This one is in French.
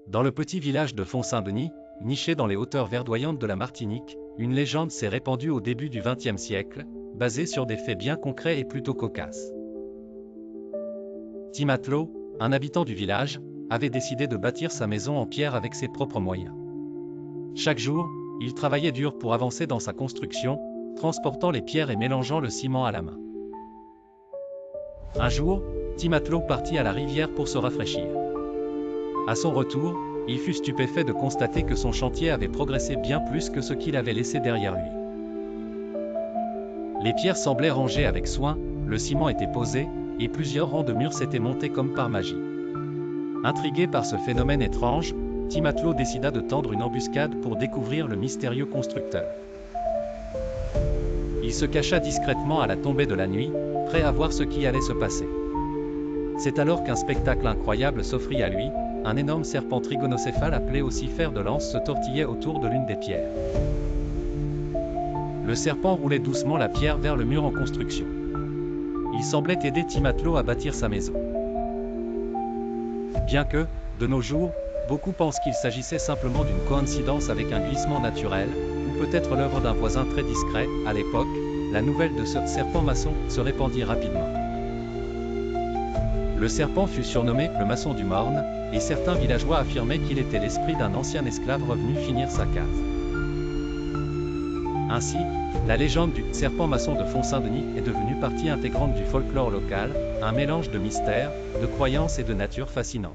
Dans le petit village de Font-Saint-Denis, niché dans les hauteurs verdoyantes de la Martinique, une légende s'est répandue au début du XXe siècle, basée sur des faits bien concrets et plutôt cocasses. Tim Atlo, un habitant du village, avait décidé de bâtir sa maison en pierre avec ses propres moyens. Chaque jour, il travaillait dur pour avancer dans sa construction, transportant les pierres et mélangeant le ciment à la main. Un jour, Tim Atlo partit à la rivière pour se rafraîchir. À son retour, il fut stupéfait de constater que son chantier avait progressé bien plus que ce qu'il avait laissé derrière lui. Les pierres semblaient rangées avec soin, le ciment était posé, et plusieurs rangs de murs s'étaient montés comme par magie. Intrigué par ce phénomène étrange, Tim Atlo décida de tendre une embuscade pour découvrir le mystérieux constructeur. Il se cacha discrètement à la tombée de la nuit, prêt à voir ce qui allait se passer. C'est alors qu'un spectacle incroyable s'offrit à lui, un énorme serpent trigonocéphale appelé aussi fer de lance se tortillait autour de l'une des pierres. Le serpent roulait doucement la pierre vers le mur en construction. Il semblait aider Tim Atlo à bâtir sa maison. Bien que, de nos jours, beaucoup pensent qu'il s'agissait simplement d'une coïncidence avec un glissement naturel, ou peut-être l'œuvre d'un voisin très discret, à l'époque, la nouvelle de ce serpent maçon se répandit rapidement. Le serpent fut surnommé le maçon du Morne, et certains villageois affirmaient qu'il était l'esprit d'un ancien esclave revenu finir sa case. Ainsi, la légende du serpent maçon de Font-Saint-Denis est devenue partie intégrante du folklore local, un mélange de mystère, de croyances et de nature fascinant.